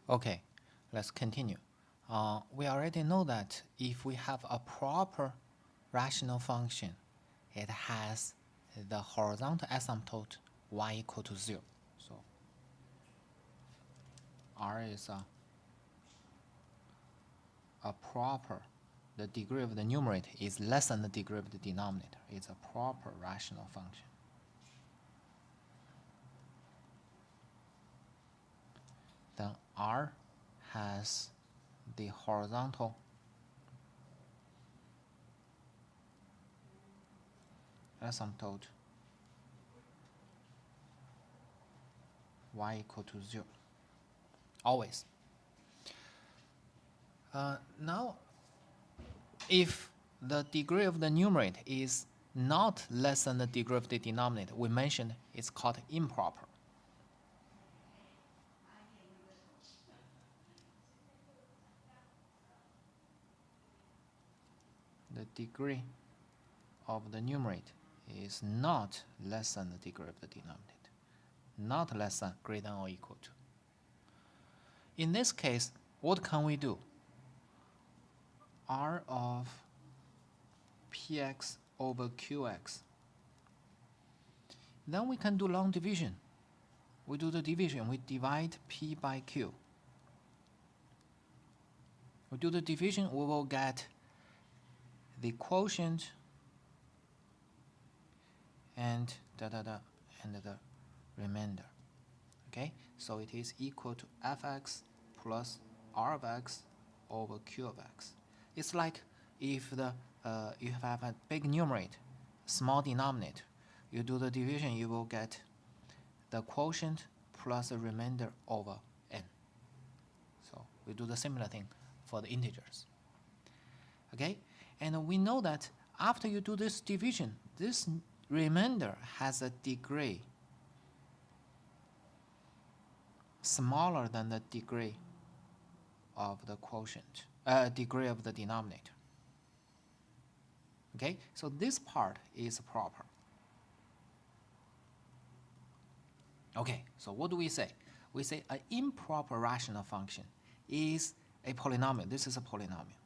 Okay, let's continue. We already know that if we have a proper rational function, it has the horizontal asymptote y equal to 0. So R is a proper, the degree of the numerator is less than the degree of the denominator. It's a proper rational function. Then R has the horizontal asymptote y equal to 0. Always. Now, if the degree of the numerator is not less than the degree of the denominator, we mentioned it's called improper. The degree of the numerator is not less than the degree of the denominator, not less than, greater than or equal to. In this case, what can we do? R of px over qx. Then we can do long division. We do the division, we divide p by q. We do the division, we will get the quotient and and the remainder. Okay, so it is equal to fx plus r of x over q of x. It's like if you have a big numerator, small denominator, you do the division, you will get the quotient plus the remainder over n. So we do the similar thing for the integers. Okay, and we know that after you do this division, this remainder has a degree smaller than the degree of the quotient, degree of the denominator. Okay, so this part is proper. Okay, so what do we say? We say an improper rational function is a polynomial. This is a polynomial.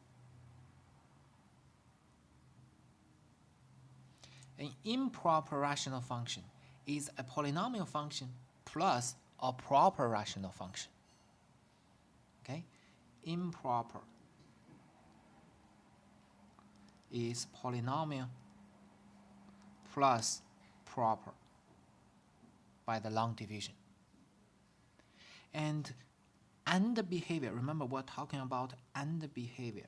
An improper rational function is a polynomial function plus a proper rational function. Okay, improper is polynomial plus proper by the long division. And behavior, remember we're talking about and behavior.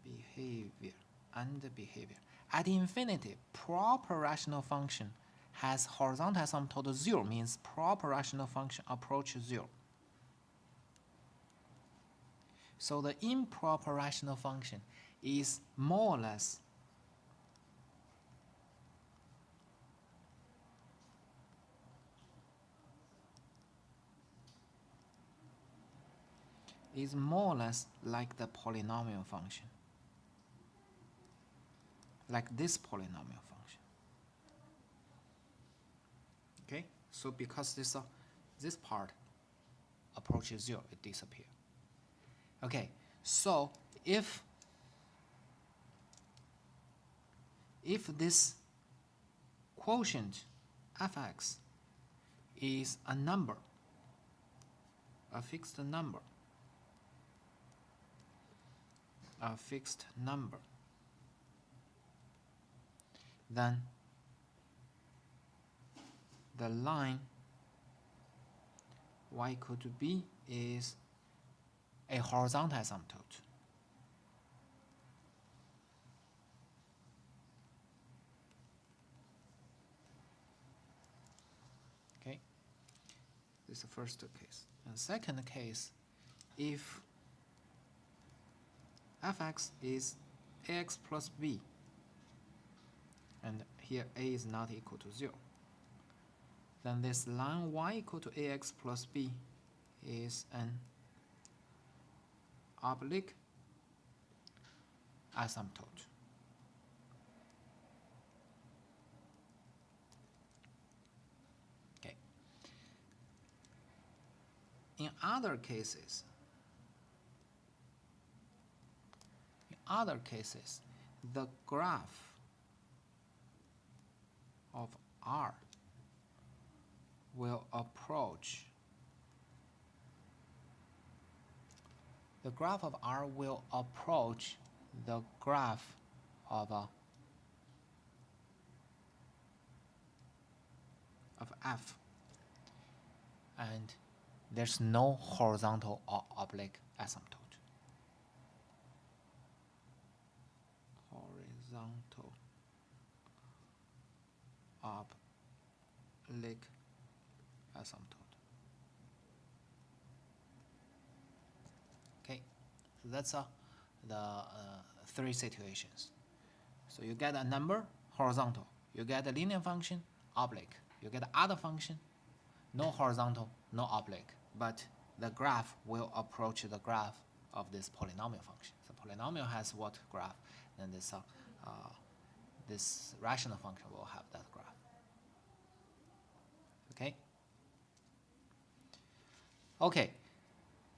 Behavior. At infinity, proper rational function has horizontal asymptote 0, means proper rational function approaches 0. So the improper rational function is more or less like the polynomial function, like this polynomial function. Okay, so because this part approaches 0, it disappears. Okay, so if this quotient fx is a number, a fixed number, then the line y equal to b is a horizontal asymptote. Okay, this is the first case. And second case, if fx is ax plus b, and here a is not equal to 0, then this line y equal to ax plus b is an oblique asymptote. Okay, in other cases, the graph of R will approach the graph of F, and there's no horizontal or oblique asymptote. Horizontal oblique asymptote. Okay, so that's the three situations. So you get a number, horizontal. You get a linear function, oblique. You get other function, no horizontal, no oblique. But the graph will approach the graph of this polynomial function. So polynomial has what graph? Then this rational function will have that graph. Okay? Okay,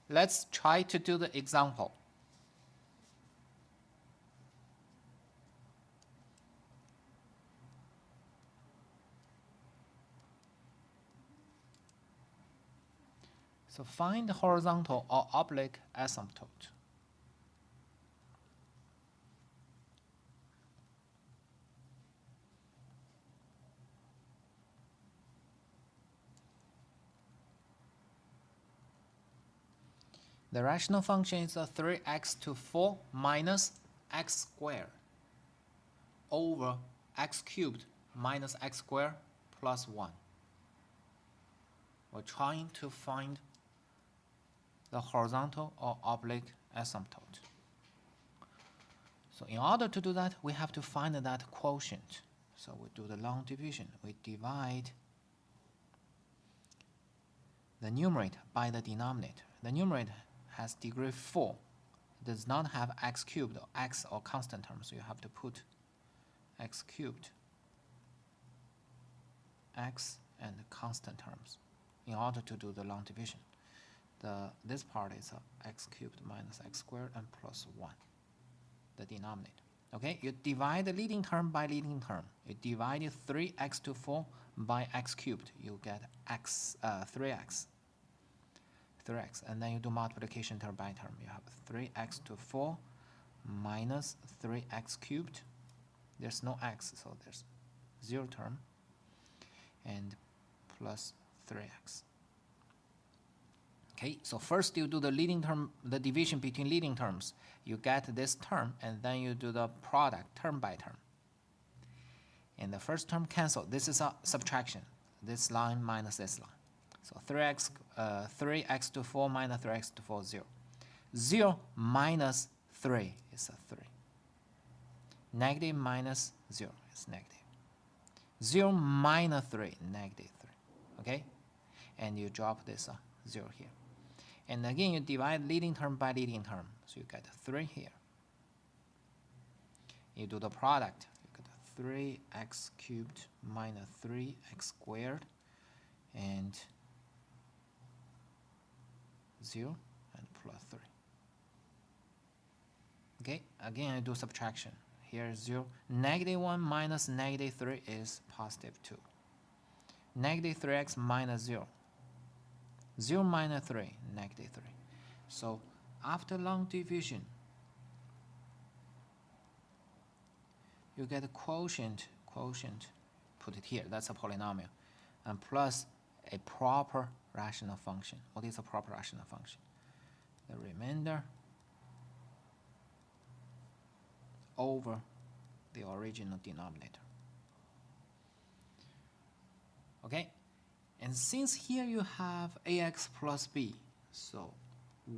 let's try to do the example. So find the horizontal or oblique asymptote. The rational function is a 3x to 4 minus x squared over x cubed minus x squared plus 1. We're trying to find the horizontal or oblique asymptote. So in order to do that, we have to find that quotient. So we do the long division. We divide the numerator by the denominator. The numerator has degree 4. It does not have x cubed or x or constant terms, so you have to put x cubed, x and constant terms in order to do the long division. This part is x cubed minus x squared and plus 1, the denominator. Okay, you divide the leading term by leading term. You divide 3x to 4 by x cubed. You get 3x, and then you do multiplication term by term. You have 3x to 4 minus 3x cubed. There's no x, so there's 0 term, and plus 3x. Okay, so first you do the leading term, the division between leading terms. You get this term, and then you do the product term by term. And the first term cancel. This is a subtraction. This line minus this line. So 3x to 4 minus 3x to 4, 0. 0 minus 3 is a 3. Negative minus 0 is negative. 0 minus 3, negative 3. Okay? And you drop this 0 here. And again, you divide leading term by leading term. So you get 3 here. You do the product. You get 3x cubed minus 3x squared and 0 and plus 3. Okay, again I do subtraction. Here is 0. Negative 1 minus negative 3 is positive 2. Negative 3x minus 0. 0 minus 3, negative 3. So after long division, you get a quotient, put it here, that's a polynomial, and plus a proper rational function. What is a proper rational function? The remainder over the original denominator. Okay? And since here you have ax plus b, so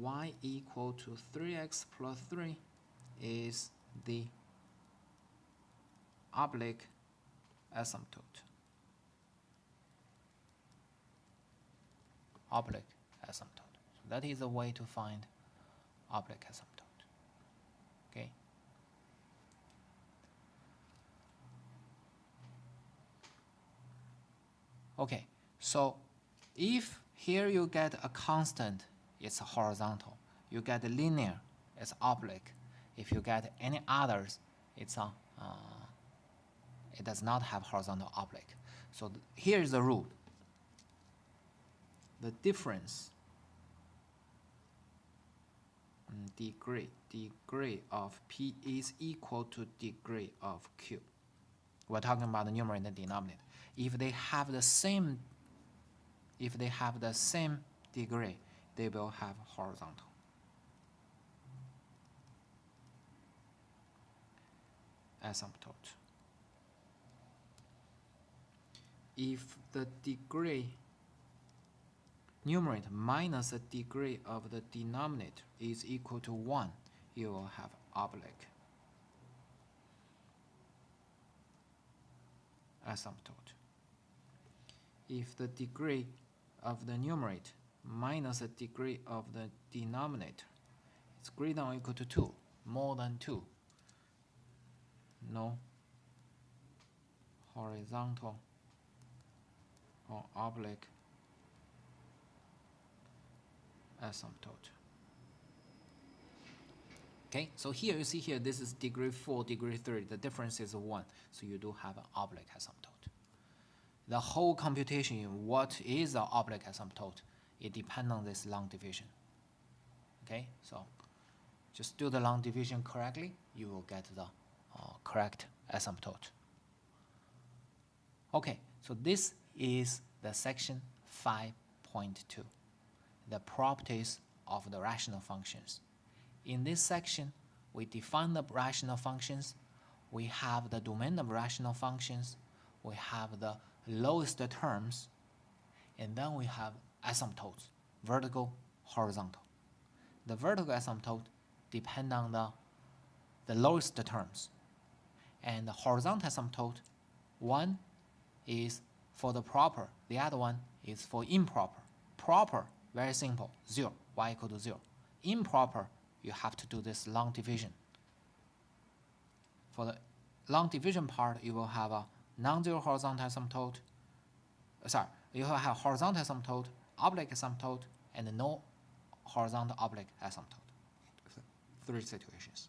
y equal to 3x plus 3 is the oblique asymptote. Oblique asymptote. So that is a way to find oblique asymptote. Okay? Okay, so if Here you get a constant, it's horizontal. You get a linear, it's oblique. If you get any others, it's a, it does not have horizontal oblique. So here is the rule. The difference degree of P is equal to degree of Q. We're talking about the numerator and denominator. If they have the same degree, they will have horizontal. Asymptote. If the degree numerator minus the degree of the denominator is equal to 1, you will have oblique asymptote. If the degree of the numerator minus the degree of the denominator is greater than or equal to 2, more than 2, no horizontal or oblique asymptote. Okay, so here you see here, this is degree 4, degree 3, the difference is 1, so you do have an oblique asymptote. The whole computation in what is an oblique asymptote, it depends on this long division. Okay, so just do the long division correctly, you will get the correct asymptote. Okay, so this is the section 5.2, the properties of the rational functions. In this section, we define the rational functions, we have the domain of rational functions, we have the lowest terms, and then we have asymptotes, vertical, horizontal. The vertical asymptote depend on the lowest terms, and the horizontal asymptote, one is for the proper, the other one is for improper. Proper, very simple, 0, y equal to 0. Improper, you have to do this long division. For the long division part, you will have a non-zero horizontal asymptote, you will have horizontal asymptote, oblique asymptote, and no horizontal oblique asymptote. 3 situations.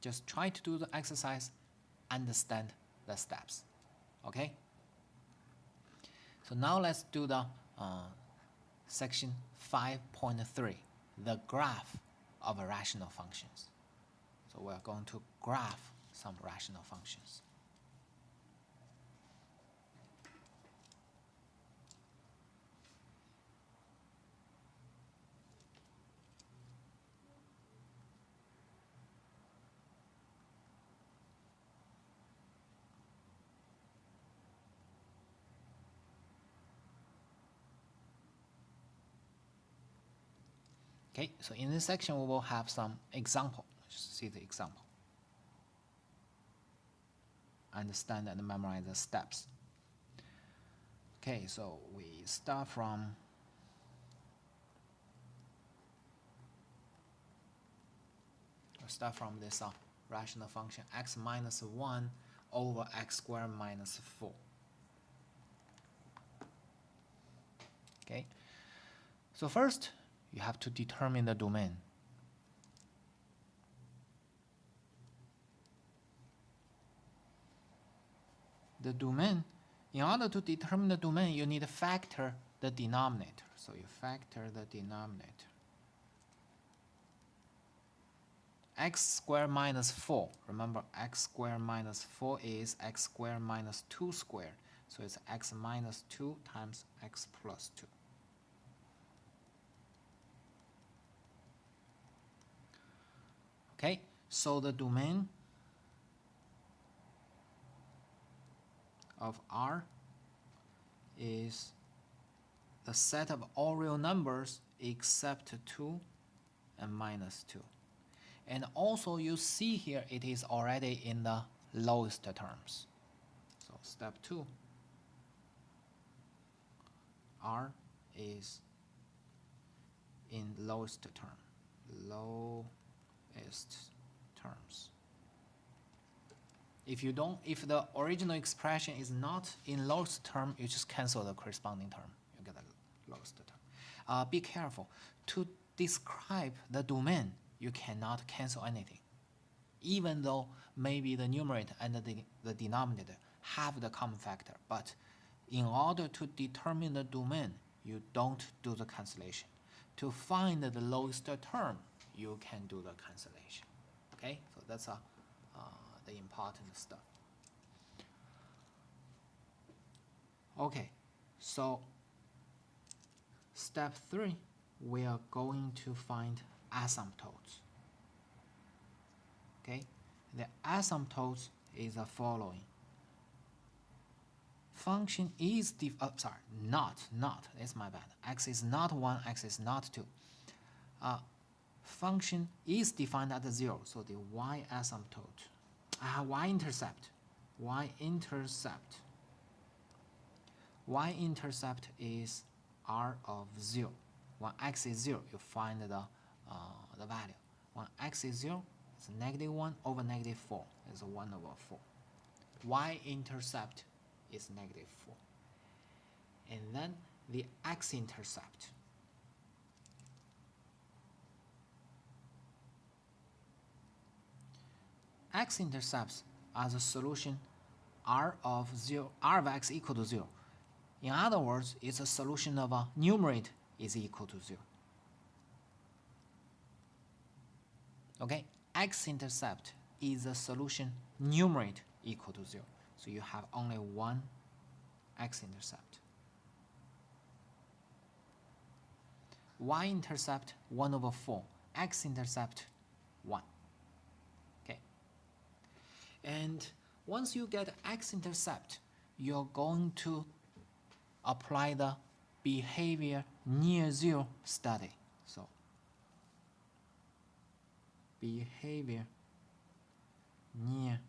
Just try to do the exercise, understand the steps. Okay? So now let's do the section 5.3, the graph of rational functions. So we're going to graph some rational functions. Okay, so in this section we will have some example. Just see the example. Understand and memorize the steps. Okay, so we start from this rational function x minus 1 over x squared minus 4. Okay, so first you have to determine the domain. The domain, in order to determine the domain, you need to factor the denominator. So you factor the denominator. X squared minus 4. Remember, x squared minus 4 is x squared minus 2 squared. So it's x minus 2 times x plus 2. Okay, so the domain of R is the set of all real numbers except 2 and minus 2. And also you see here it is already in the lowest terms. So step 2, R is in lowest term, lowest terms. If the original expression is not in lowest term, you just cancel the corresponding term. You get a lowest term. Be careful. To describe the domain, you cannot cancel anything. Even though maybe the numerator and the denominator have the common factor, but in order to determine the domain, you don't do the cancellation. To find the lowest term, you can do the cancellation. Okay, so that's the important stuff. Okay, so step 3, we are going to find asymptotes. Okay, the asymptotes is the following. Function is it's my bad. X is not 1, X is not 2. Function is defined at 0, so the y-asymptote, y-intercept is r of 0. When x is 0, you find the value. When x is 0, it's -1 over -4. It's 1 over 4. Y-intercept is -4. And then the x-intercept. X-intercepts are the solution r of x equal to 0. In other words, it's a solution of a numerator is equal to 0. Okay, x-intercept is a solution numerator equal to 0. So you have only one x-intercept. Y-intercept 1 over 4, x-intercept 1. Okay. And once you get x-intercept, you're going to apply the behavior near 0 study. So behavior near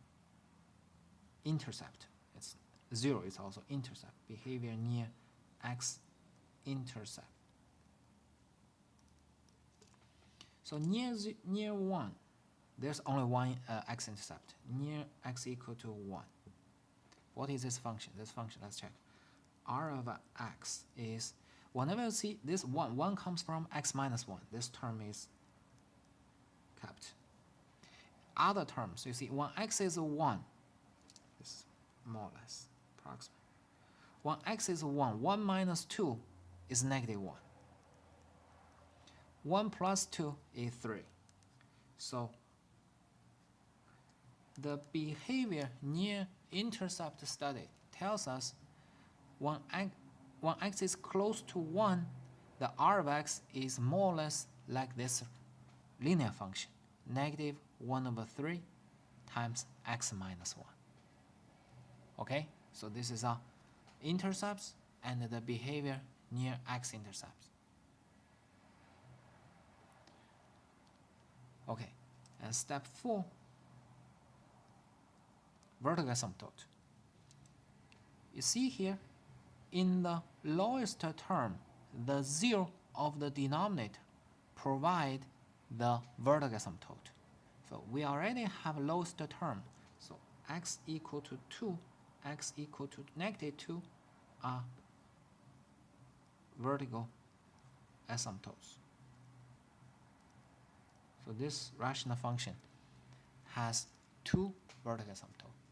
intercept. It's 0 is also intercept. Behavior near x-intercept. So near 1, there's only one x-intercept. Near x equal to 1. What is this function? This function, let's check. R of x is, whenever you see this 1 comes from x minus 1. This term is kept. Other terms, you see, when x is 1, this is more or less approximate. When x is 1, 1 minus 2 is -1. 1 plus 2 is 3. So the behavior near intercept study tells us when x is close to 1, the r of x is more or less like this linear function, -1 over 3 times x minus 1. Okay, so this is our intercepts and the behavior near x-intercepts. Okay, and step 4, vertical asymptote. You see here, in the lowest term, the 0 of the denominator provide the vertical asymptote. So we already have lowest term. So x equal to 2, x equal to -2 are vertical asymptotes. So this rational function has 2 vertical asymptotes.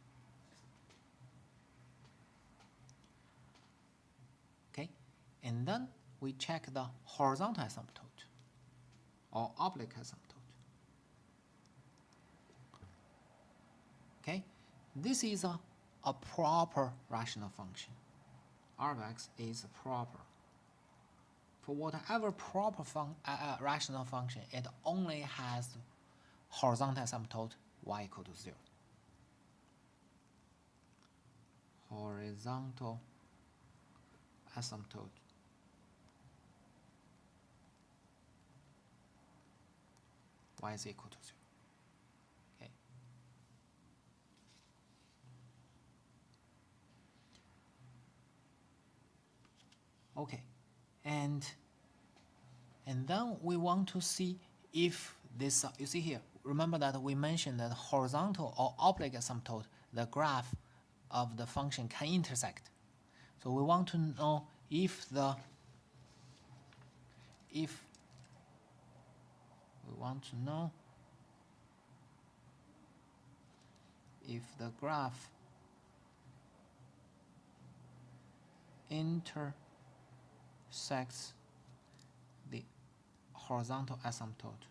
Okay, and then we check the horizontal asymptote or oblique asymptote. Okay, this is a proper rational function. R of x is proper. For whatever proper rational function, it only has horizontal asymptote y equal to 0. Horizontal asymptote y is equal to 0. Okay. Okay, and then we want to see if this, you see here, remember that we mentioned that horizontal or oblique asymptote, the graph of the function can intersect. So we want to know if the if we want to know if the graph intersects the horizontal asymptote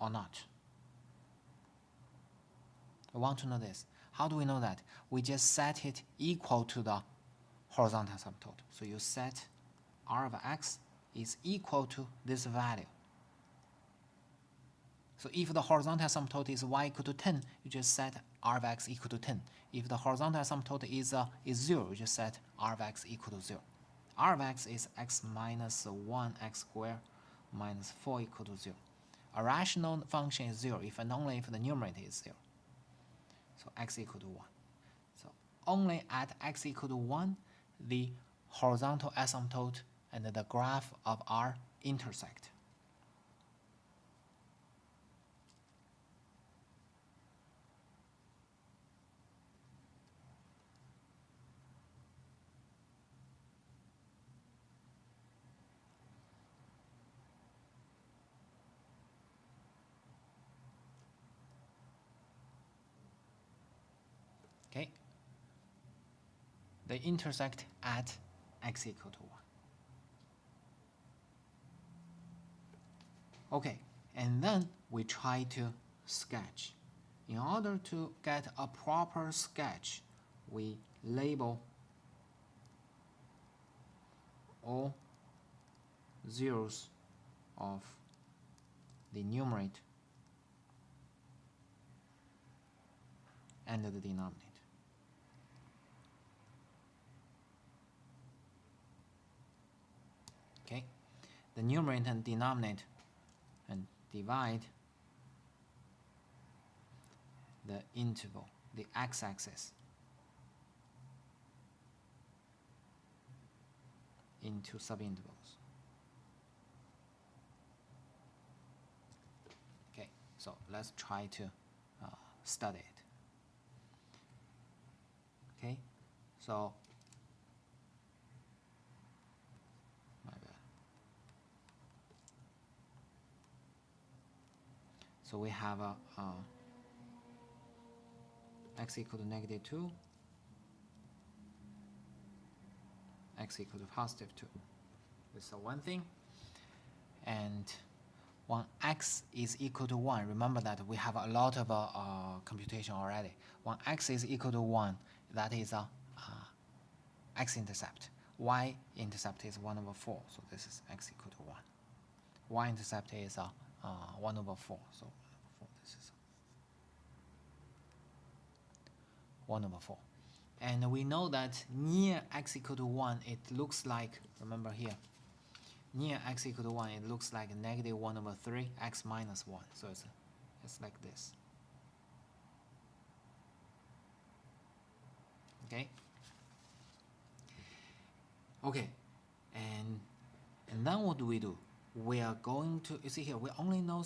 or not. I want to know this. How do we know that? We just set it equal to the horizontal asymptote. So you set r of x is equal to this value. So if the horizontal asymptote is y equal to 10, you just set r of x equal to 10. If the horizontal asymptote is 0, you just set r of x equal to 0. R of x is x minus 1 x squared minus 4 equal to 0. A rational function is 0 if and only if the numerator is 0. So x equal to 1. So only at x equal to 1, the horizontal asymptote and the graph of R intersect. Okay, they intersect at x equal to 1. Okay, and then we try to sketch. In order to get a proper sketch, we label all zeros of the numerator and the denominator. Okay, the numerator and denominator and divide the interval, the x-axis, into subintervals. Okay, so let's try to study it. Okay, so my bad. So we have a x equal to -2, x equal to +2. This is one thing. And when x is equal to 1, remember that we have a lot of computation already. When x is equal to 1, that is a x-intercept. Y-intercept is 1/4, so this is x equal to 1. Y-intercept is 1/4, so this is 1/4. And we know that near x equal to 1, it looks like, remember here, near x equal to 1, it looks like -1/3 x minus 1. So it's like this. Okay? Okay, and then what do? We are going to, you see here, we only know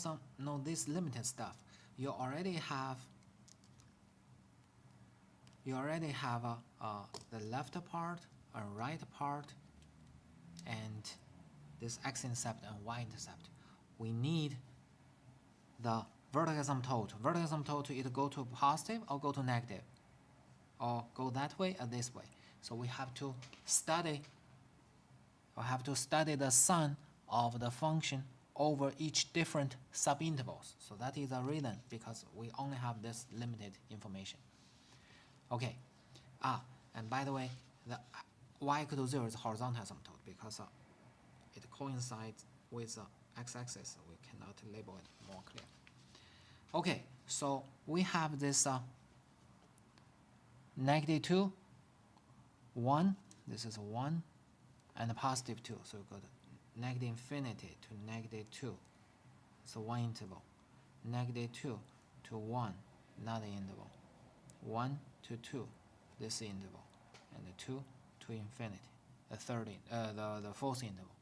this limited stuff. You already have the left part, a right part, and this x-intercept and y-intercept. We need the vertical asymptote. Vertical asymptote either go to positive or go to negative, or go that way or this way. So we have to study the sign of the function over each different subintervals. So that is a reason, because we only have this limited information. Okay, and by the way, the y equal to 0 is horizontal asymptote because it coincides with the x-axis, so we cannot label it more clear. Okay, so we have this -2, 1, this is 1, and +2, so we go to -infinity to -2, so one interval, -2 to 1, another interval, 1 to 2, this interval, and 2 to infinity, the fourth interval.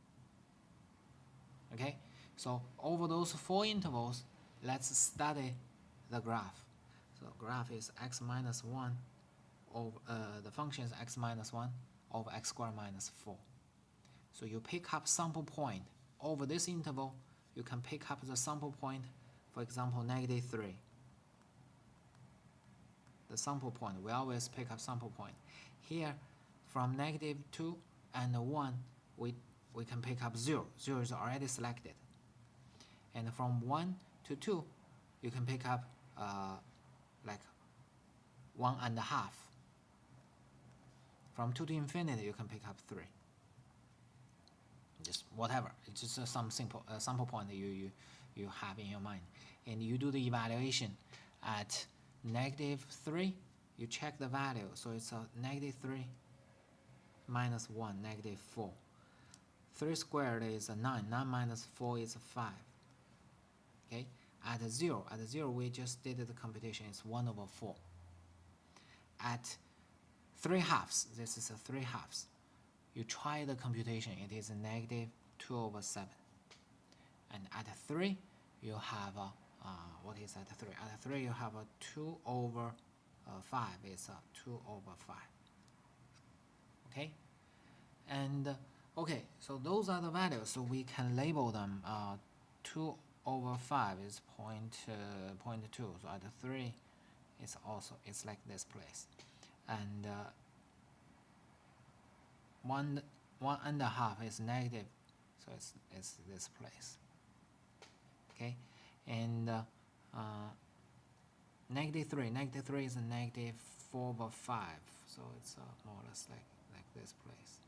Okay, so over those 4 intervals, let's study the graph. So graph is x minus 1 over the function is x minus 1 over x squared minus 4. So you pick up sample point. Over this interval, you can pick up the sample point, for example, -3. The sample point, we always pick up sample point. Here, from -2 and 1, we can pick up 0. 0 is already selected. And from 1 to 2, you can pick up like 1.5. From 2 to infinity, you can pick up 3. Just whatever. It's just some simple sample point that you have in your mind. And you do the evaluation at -3. You check the value. So it's a -3 minus 1, -4. 3 squared is a 9. 9 minus 4 is a 5. Okay? At 0, we just did the computation. It's 1 over 4. At 3 halves, this is a 3 halves. You try the computation, it is a -2 over 7. And at 3, you have a, what is at 3? At 3, you have a 2 over 5. It's a 2 over 5. Okay? And, okay, so those are the values. So we can label them. 2 over 5 is 0.2. So at 3, it's like this place. And 1.5 is negative, so it's this place. Okay, and -3 is a -4 over 5, so it's more or less like this place.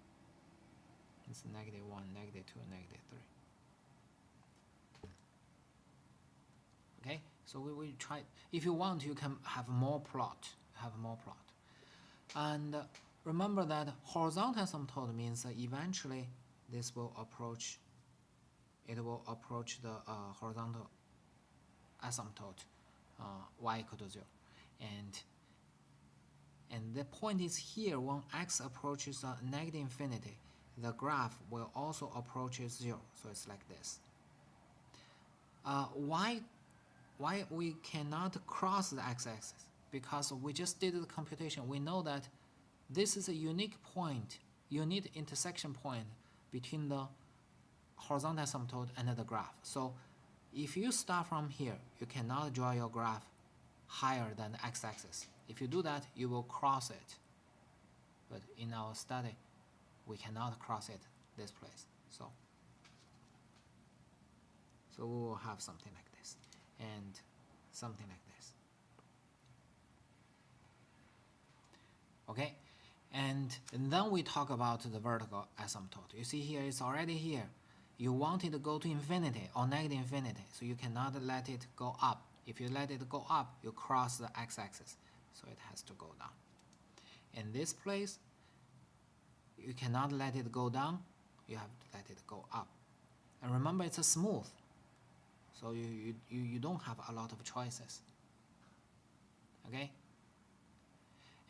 It's -1, -2, -3. Okay, so we try. If you want, you can have more plot. And remember that horizontal asymptote means that eventually this will approach. It will approach the horizontal asymptote, y equal to 0, and the point is here when x approaches negative infinity, the graph will also approach 0. So it's like this. Why we cannot cross the x-axis? Because we just did the computation. We know that this is a unique point, unique intersection point between the horizontal asymptote and the graph. So if you start from here, you cannot draw your graph higher than the x-axis. If you do that, you will cross it. But in our study, we cannot cross it this place. So we will have something like this and something like this. Okay, and then we talk about the vertical asymptote. You see here, it's already here. You want it to go to infinity or negative infinity, so you cannot let it go up. If you let it go up, you cross the x-axis, so it has to go down. In this place, you cannot let it go down, you have to let it go up. And remember, it's a smooth, so you don't have a lot of choices. Okay?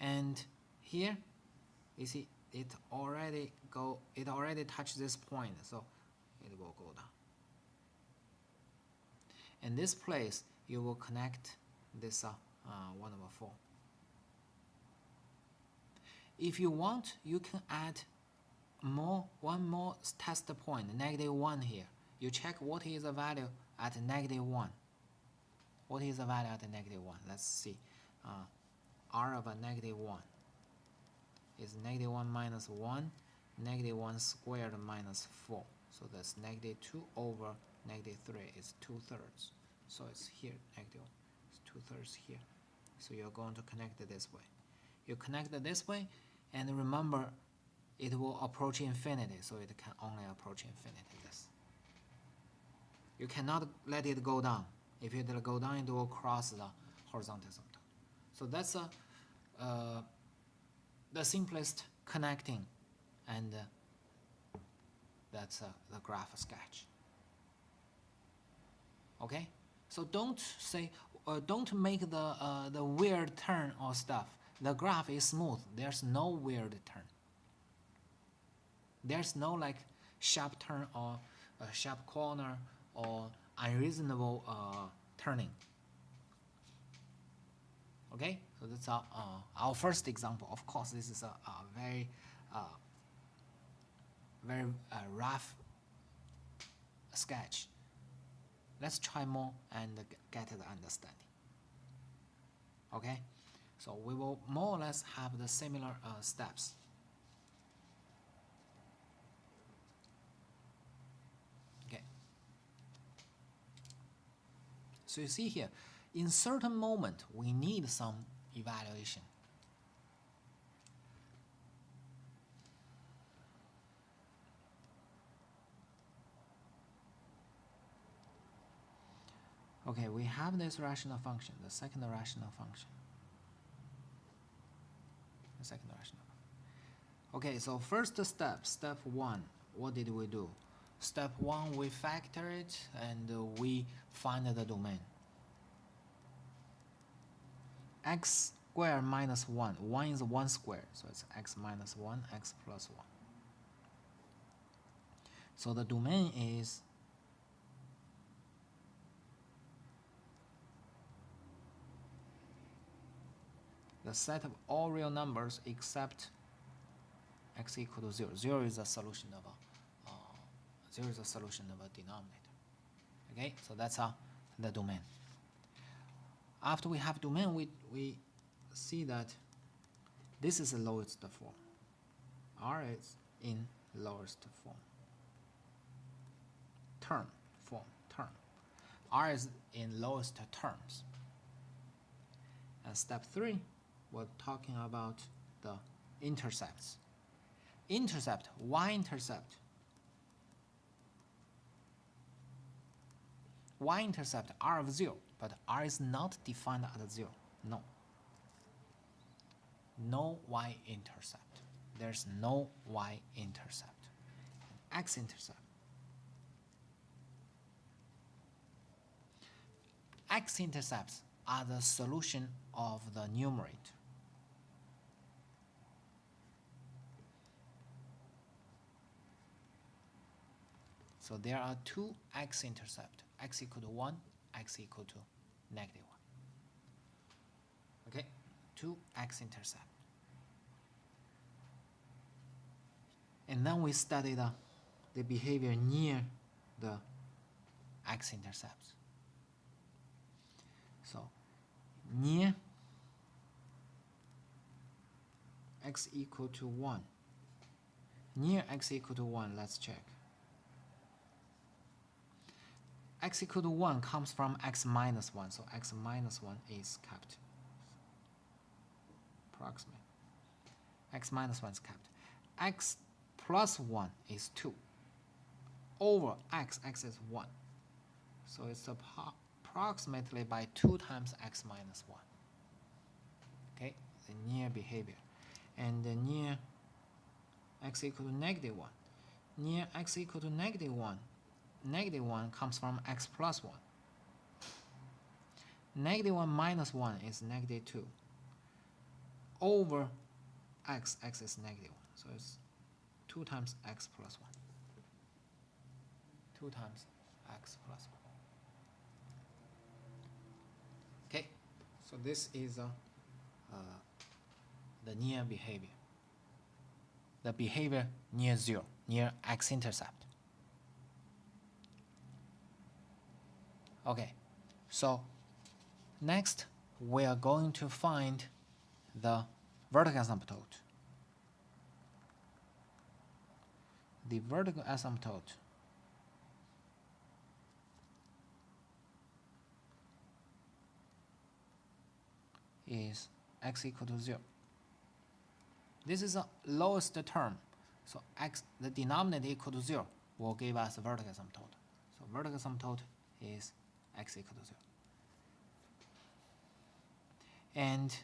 And here, you see, it already touched this point, so it will go down. In this place, you will connect this 1 over 4. If you want, you can add one more test point, -1 here. You check what is the value at -1. What is the value at -1? Let's see. R of a -1 is -1 minus 1, -1 squared minus 4. So that's -2 over -3 is 2/3. So it's here, negative. It's 2/3 here. So you're going to connect it this way. You connect it this way, and remember, it will approach infinity, so it can only approach infinity. This. You cannot let it go down. If it will go down, it will cross the horizontal asymptote. So that's the simplest connecting, and that's the graph sketch. Okay, so don't make the weird turn or stuff. The graph is smooth. There's no weird turn. There's no like sharp turn or a sharp corner or unreasonable turning. Okay, So that's our first example. Of course, this is a very rough sketch. Let's try more and get the understanding. Okay, so we will more or less have the similar steps. Okay, so you see here, in certain moment we need some evaluation. Okay, we have this rational function, the second rational function. The second rational function. Okay, so first step, step 1, what did we do? Step 1, we factor it and we find the domain. X squared minus 1, 1 is 1 squared, so it's x minus 1, x plus 1. So the domain is the set of all real numbers except x equal to 0. 0 is a solution of a denominator. Okay, so that's the domain. After we have domain, we see that this is the lowest form. R is in lowest form. Term. R is in lowest terms. And step 3, we're talking about the intercepts. Y-intercept. Y-intercept R of 0, but R is not defined at 0. No Y-intercept. There's no Y-intercept. X-intercept. X-intercepts are the solution of the numerator. So there are two x-intercepts, x equal to 1, x equal to negative 1. Okay, two x-intercepts. And then we study the behavior near the x-intercepts. So near x equal to 1. Near x equal to 1, let's check. X equal to 1 comes from x minus 1, so x minus 1 is kept. Approximate. X minus 1 is kept. X plus 1 is 2. Over x is 1. So it's approximately by 2 times x minus 1. Okay, the near behavior. And the near x equal to negative 1. Near x equal to negative 1. Negative 1 comes from x plus 1. Negative 1 minus 1 is negative 2. Over x is negative 1. So it's 2 times x plus 1. 2 times x plus 1. Okay, so this is the near behavior. The behavior near 0, near x-intercept. Okay, so next we are going to find the vertical asymptote. The vertical asymptote is x equal to 0. This is the lowest term, so x, the denominator equal to 0 will give us a vertical asymptote. So vertical asymptote is x equal to 0. And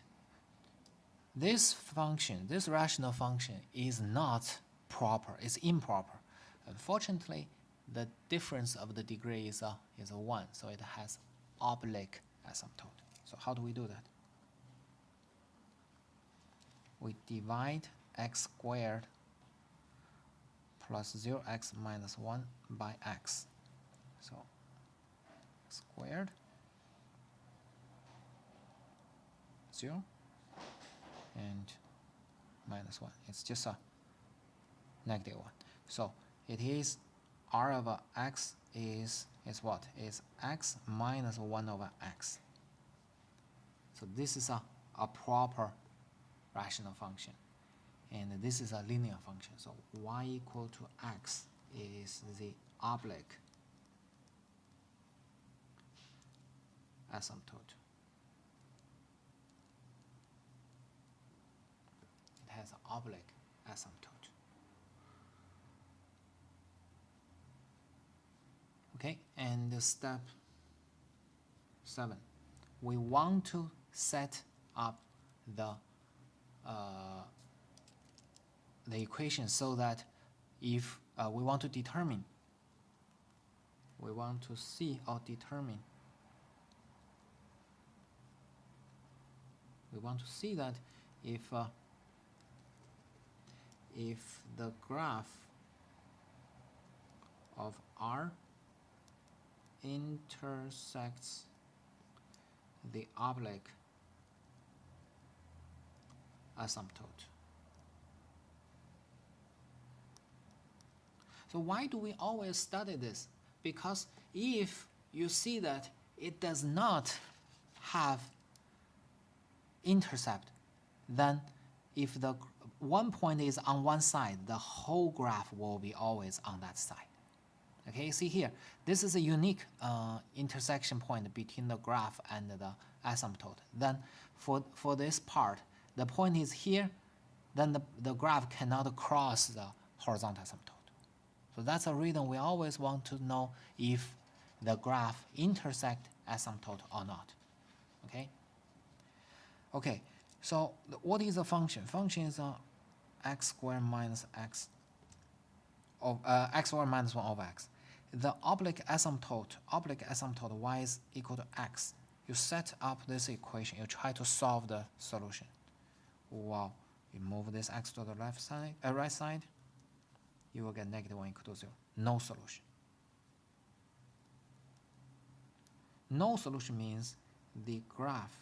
this function, this rational function is not proper, it's improper. Unfortunately, the difference of the degree is 1, so it has oblique asymptote. So how do we do that? We divide x squared plus 0x minus 1 by x. So squared 0 and minus 1. It's just a negative 1. So it is r over x is what? Is x minus 1 over x. So this is a proper rational function. And this is a linear function. So y equal to x is the oblique asymptote. It has an oblique asymptote. Okay, and step 7. We want to set up the equation so that if we want to determine, we want to see or determine, we want to see that if the graph of R intersects the oblique asymptote. So why do we always study this? Because if you see that it does not have intercept, then if the one point is on one side, the whole graph will be always on that side. Okay, see here, this is a unique intersection point between the graph and the asymptote. Then for this part, the point is here, then the graph cannot cross the horizontal asymptote. So that's the reason we always want to know if the graph intersect asymptote or not. Okay? Okay, so what is a function? Function is x squared minus x of x squared minus 1 over x. The oblique asymptote y is equal to x. You set up this equation, you try to solve the solution. Wow, you move this x to the left side, right side, you will get negative 1 equal to 0. No solution. No solution means the graph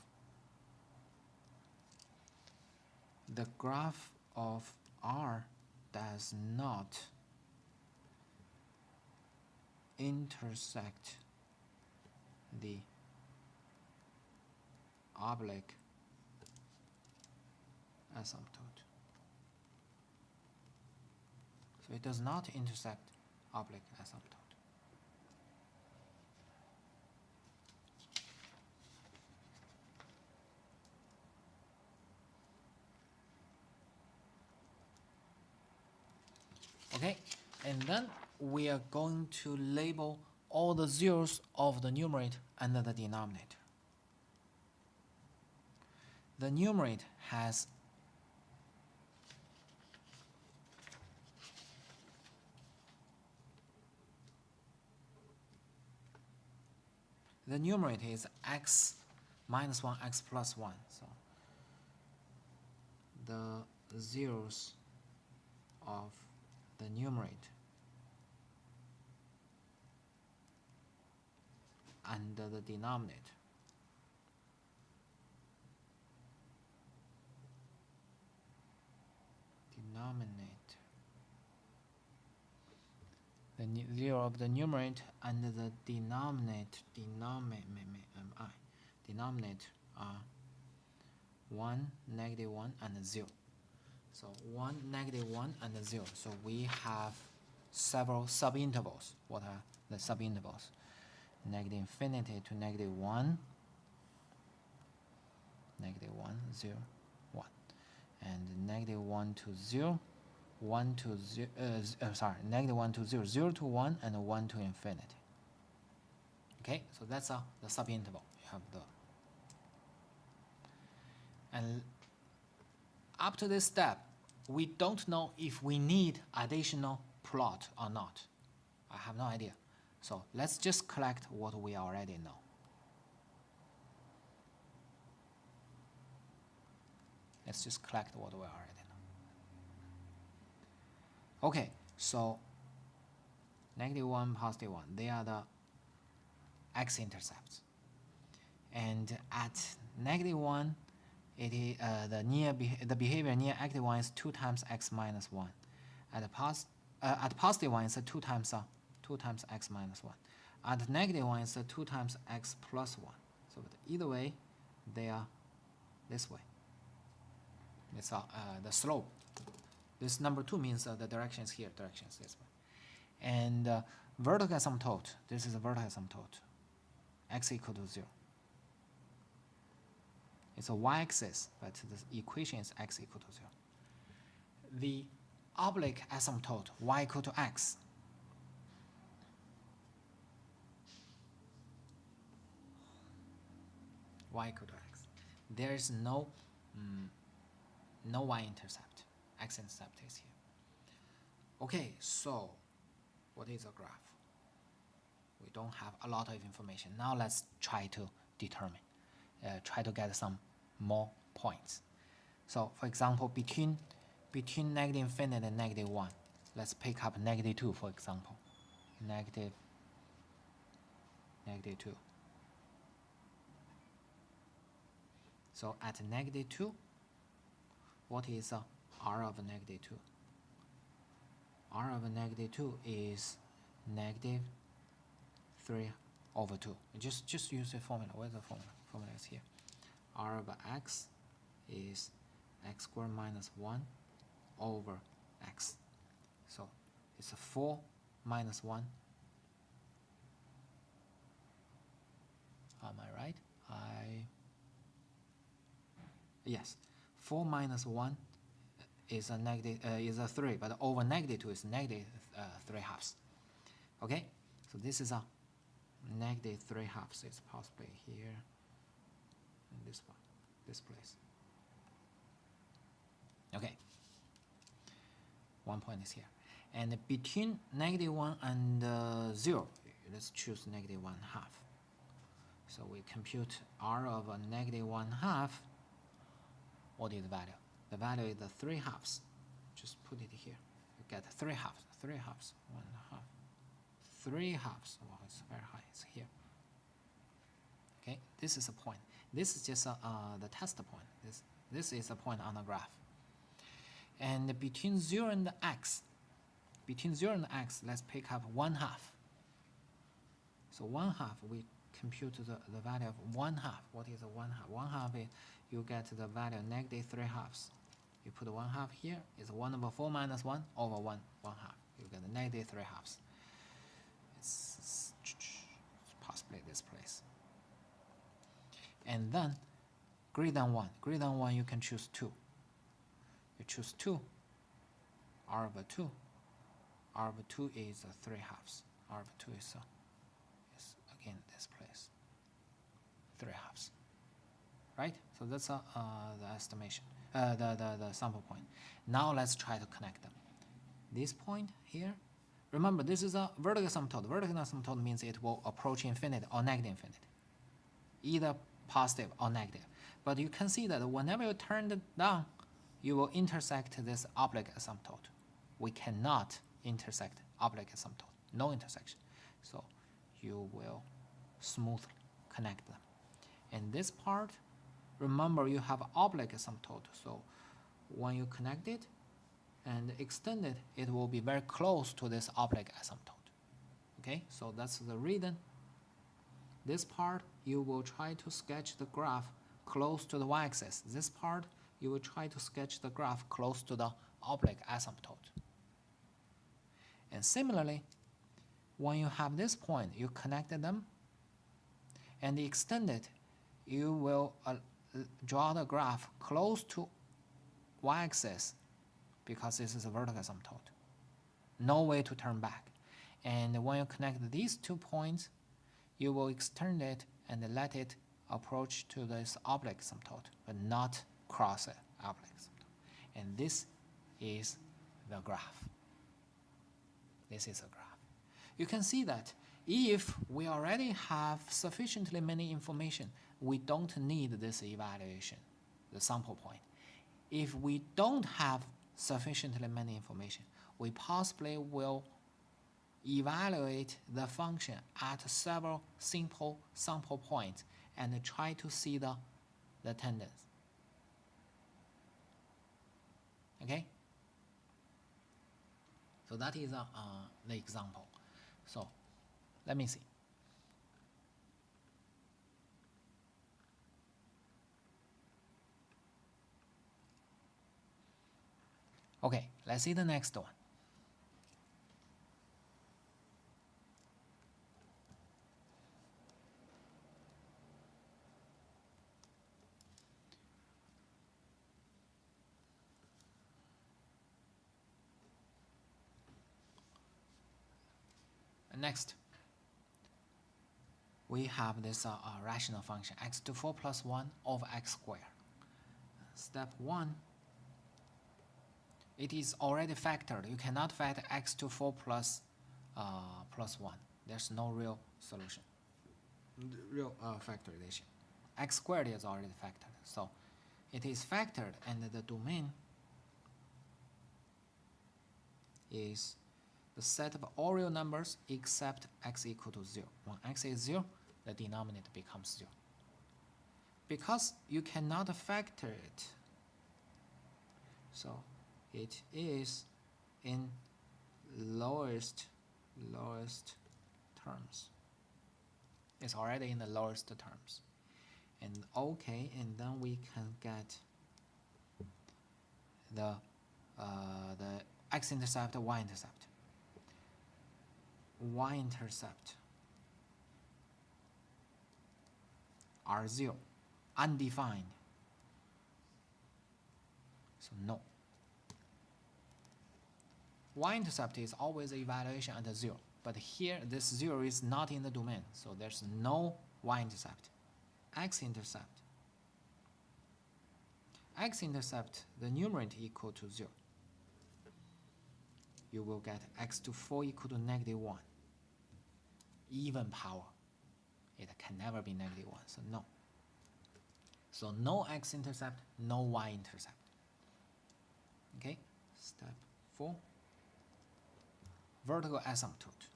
of R does not intersect the oblique asymptote. So it does not intersect oblique asymptote. Okay, and then we are going to label all the zeros of the numerator and the denominator. The numerator has is x minus 1, x plus 1. So the zeros of the numerator and the denominator the zero of the numerator and the denominator are 1, negative 1, and 0. So 1, negative 1, and 0. So we have several subintervals. What are the subintervals? Negative infinity to negative 1, negative 1, 0, 1. And negative 1 to 0, 1 to 0, negative 1 to 0, 0 to 1, and 1 to infinity. Okay, so that's the subinterval. You have the, and up to this step, we don't know if we need additional plot or not. I have no idea. So let's just collect what we already know. Let's just collect what we already know. Okay, so negative 1, positive 1, they are the x-intercepts. And at negative 1 the behavior near active one is 2 times x minus 1. At positive one is 2 times x minus 1. At negative one is 2 times x plus 1. So either way, they are this way. It's the slope. This number 2 means the direction is here, direction is this way. And vertical asymptote, this is a vertical asymptote, x equal to 0. It's a y-axis, but the equation is x equal to 0. The oblique asymptote, y equal to x, y equal to x. There is no y-intercept. X-intercept is here. Okay, so what is a graph? We don't have a lot of information. Now let's try to determine, try to get some more points. So for example, between negative infinity and negative 1, let's pick up negative 2, for example. Negative 2. So at negative 2, what is r of negative 2? R of negative 2 is negative 3 over 2. Just use the formula. Where's the formula? Formula is here. R of x is x squared minus 1 over x. So it's a 4 minus 1. Am I right? Yes. 4 minus 1 is a negative is a 3, but over negative 2 is negative 3 halves. Okay, so this is a negative 3 halves. It's possibly here in this one, this place. Okay, 1 point is here, and between negative 1 and 0, let's choose negative 1 half. So we compute r of a negative 1 half. What is the value? The value is the 3 halves. Just put it here. You get 3 halves. 3 halves. 1 half. 3 halves. Wow, it's very high. It's here. Okay, this is a point. This is just the test point. This is a point on the graph. And between 0 and x, let's pick up 1 half. So 1 half, we compute the value of 1 half. What is a 1 half? 1 half is you get the value of negative 3 halves. You put 1 half here, it's 1 over 4 minus 1 over 1 half. You get the negative 3 halves. It's possibly this place. And then greater than 1. Greater than 1, you can choose 2. You choose 2. R over 2. R over 2 is 3 halves. R over 2 is again this place. 3 halves. Right? So that's the estimation, the sample point. Now let's try to connect them. This point here, remember this is a vertical asymptote. Vertical asymptote means it will approach infinity or negative infinity, either positive or negative. But you can see that whenever you turn it down, you will intersect this oblique asymptote. We cannot intersect oblique asymptote, no intersection. So you will smoothly connect them. And this part, remember you have oblique asymptote, so when you connect it and extend it, it will be very close to this oblique asymptote. Okay, so that's the reason. This part, you will try to sketch the graph close to the y-axis. This part, you will try to sketch the graph close to the oblique asymptote. And similarly, when you have this point, you connected them and extend it, you will draw the graph close to y-axis because this is a vertical asymptote. No way to turn back. And when you connect these 2 points, you will extend it and let it approach to this oblique asymptote, but not cross it, oblique asymptote. And this is the graph. This is a graph. You can see that if we already have sufficiently many information, we don't need this evaluation, the sample point. If we don't have sufficiently many information, we possibly will evaluate the function at several simple sample points and try to see the tendons. So that is the example. So let me see. Okay, let's see the next one. Next, we have this rational function x to 4 plus 1 over x squared. Step 1, it is already factored. You cannot factor x to 4 plus 1. There's no real solution, real factorization. X squared is already factored. So it is factored, and the domain is the set of all real numbers except x equal to 0. When x is 0, the denominator becomes 0. Because you cannot factor it, so it is in lowest terms. It's already in the lowest terms. And okay, and then we can get the x-intercept, y-intercept. Y-intercept are 0, undefined. So no. Y-intercept is always evaluation at 0, but here this 0 is not in the domain, so there's no y-intercept. X-intercept. X-intercept, the numerator equal to 0. You will get x to 4 equal to -1. Even power. It can never be -1, so no. So no x-intercept, no y-intercept. Okay, step 4. Vertical asymptote.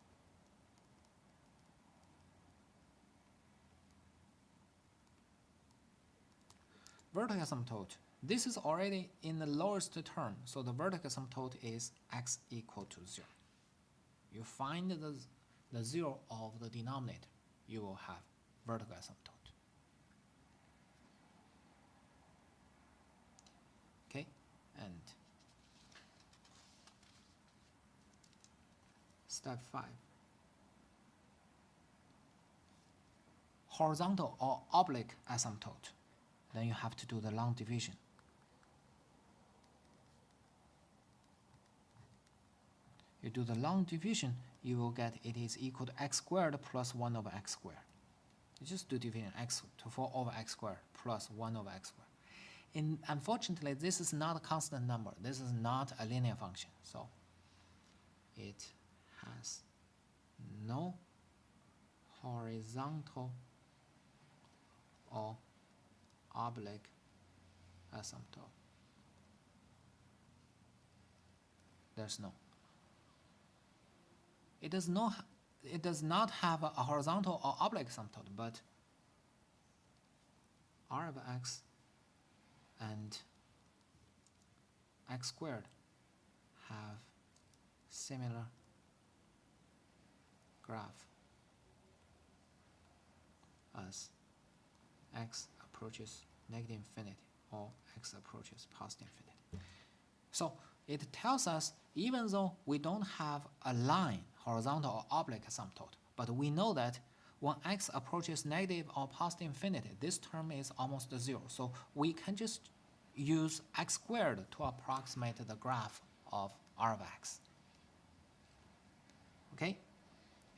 Vertical asymptote. This is already in the lowest term, so the vertical asymptote is x equal to 0. You find the 0 of the denominator, you will have vertical asymptote. Okay, and step 5. Horizontal or oblique asymptote. Then you have to do the long division. You do the long division, you will get it is equal to x squared plus 1 over x squared. You just do division x to 4 over x squared plus 1 over x squared. Unfortunately, this is not a constant number. This is not a linear function. So it has no horizontal or oblique asymptote. There's no. It does not have a horizontal or oblique asymptote, but r of x and x squared have similar graph as x approaches negative infinity or x approaches positive infinity. So it tells us, even though we don't have a line, horizontal or oblique asymptote, but we know that when x approaches negative or positive infinity, this term is almost 0. So we can just use x squared to approximate the graph of r of x. Okay?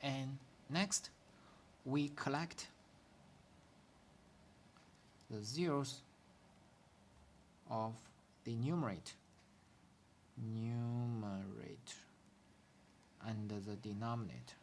And next, we collect the zeros of the numerator and the denominator.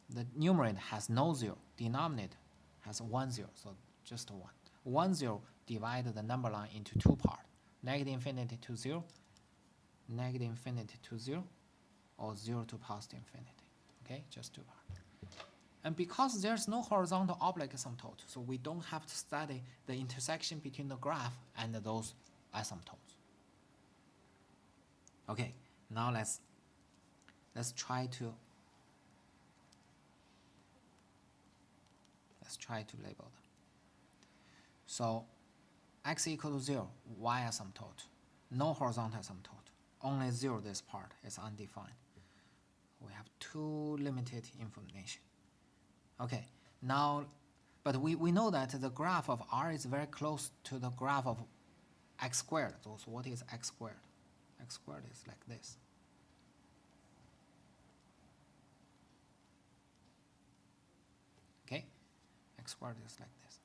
The numerator has no 0, denominator has 1 0, so just 1. 1 0 divided the number line into 2 parts, negative infinity to 0, negative infinity to 0, or 0 to positive infinity. Okay, just 2 parts. And because there's no horizontal oblique asymptote, so we don't have to study the intersection between the graph and those asymptotes. Okay, now let's try to label them. So x equal to 0, y asymptote, no horizontal asymptote, only 0 this part is undefined. We have too limited information. Okay, now, but we know that the graph of R is very close to the graph of x squared. So what is x squared? X squared is like this. Okay, x squared is like this.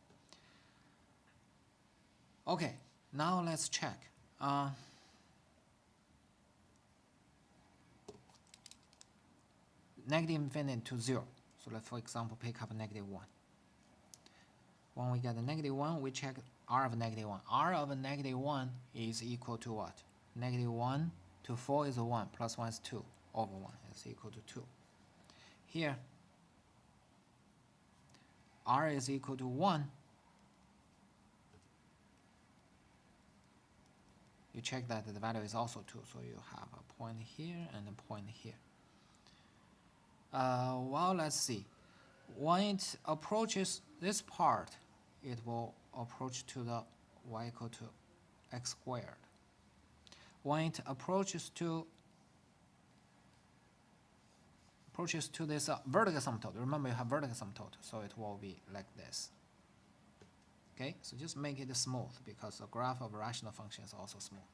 Okay, now let's check. Negative infinity to 0. So let's, for example, pick up negative 1. When we get a negative 1, we check R of negative 1. R of negative 1 is equal to what? Negative 1 to 4 is 1, plus 1 is 2, over 1 is equal to 2. Here, R is equal to 1. You check that the value is also 2, so you have a point here and a point here. Well, let's see. When it approaches this part, it will approach to the y equal to x squared. When it approaches to this vertical asymptote, remember you have vertical asymptote, so it will be like this. Okay, so just make it smooth because the graph of a rational function is also smooth.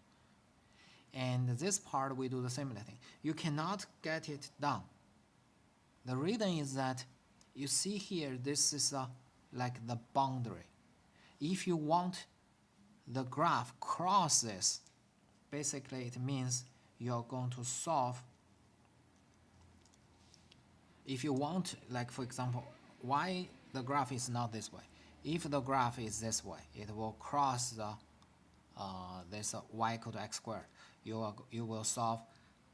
And this part we do the similar thing. You cannot get it done. The reason is that you see here, this is like the boundary. If you want the graph cross this, basically it means you're going to solve. If you want, like for example, why the graph is not this way. If the graph is this way, it will cross the this y equal to x squared. You will solve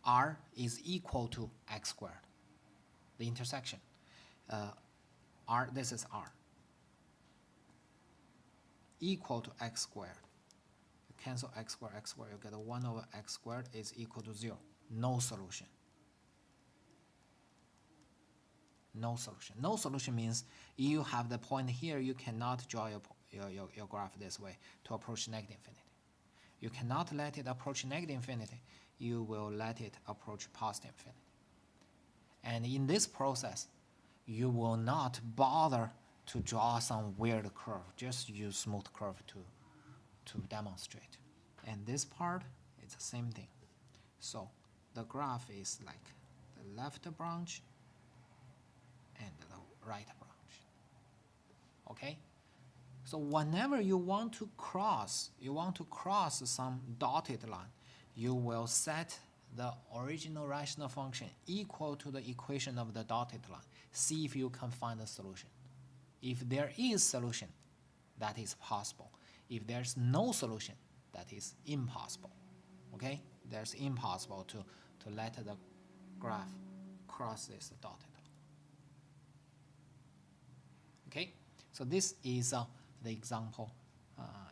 r is equal to x squared. The intersection. R, this is R. Equal to x squared. You cancel x squared, you get 1 over x squared is equal to 0. No solution. No solution. No solution means you have the point here, you cannot draw your graph this way to approach negative infinity. You cannot let it approach negative infinity. You will let it approach positive infinity. And in this process, you will not bother to draw some weird curve. Just use smooth curve to demonstrate. And this part is the same thing. So the graph is like the left branch and the right branch. Okay? So whenever you want to cross some dotted line, you will set the original rational function equal to the equation of the dotted line. See if you can find a solution. If there is solution, that is possible. If there's no solution, that is impossible. Okay? There's impossible to let the graph cross this dotted line. Okay? So this is the example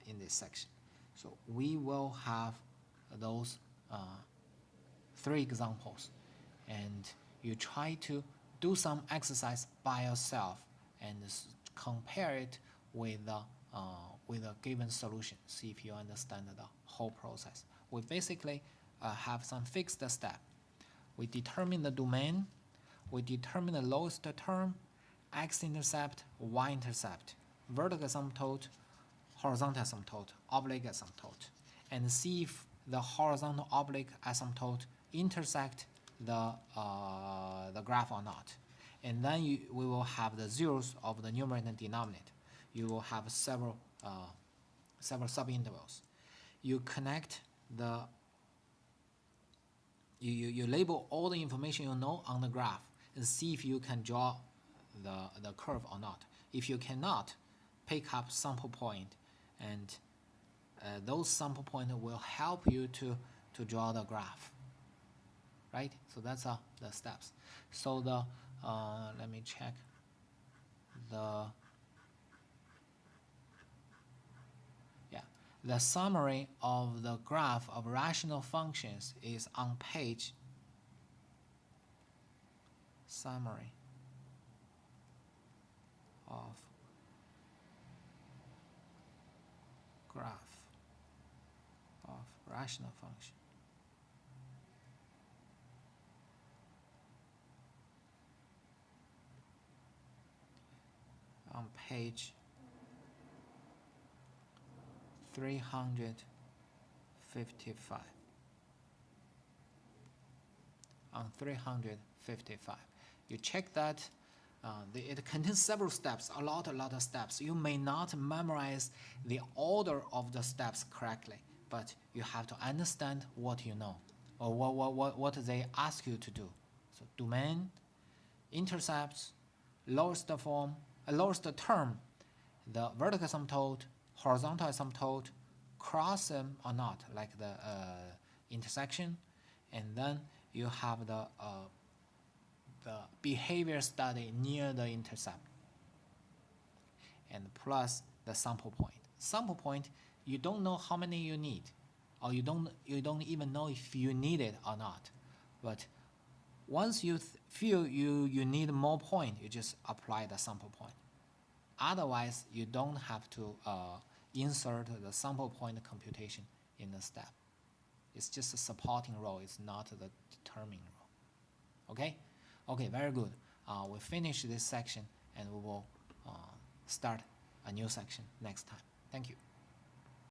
in this section. So we will have those 3 examples, and you try to do some exercise by yourself and compare it with a given solution. See if you understand the whole process. We basically have some fixed step. We determine the domain, we determine the lowest term, x-intercept, y-intercept, vertical asymptote, horizontal asymptote, oblique asymptote, and see if the horizontal oblique asymptote intersect the graph or not. And then we will have the zeros of the numerator and denominator. You will have several subintervals. You connect the you label all the information you know on the graph and see if you can draw the curve or not. If you cannot, pick up sample point, and those sample points will help you to draw the graph. Right? So that's the steps. So let me check. the summary of the graph of rational functions is on page summary of graph of rational function. On page 355. On 355. You check that it contains several steps, a lot of steps. You may not memorize the order of the steps correctly, but you have to understand what you know, or what they ask you to do. So domain, intercepts, lowest form, lowest term, the vertical asymptote, horizontal asymptote, cross them or not, like the intersection, and then you have the behavior study near the intercept, and plus the sample point. Sample point, you don't know how many you need, or you don't even know if you need it or not. But once you feel you need more point, you just apply the sample point. Otherwise, you don't have to insert the sample point computation in the step. It's just a supporting role. It's not the determining role. Okay? Okay, very good. We'll finish this section and we will start a new section next time. Thank you.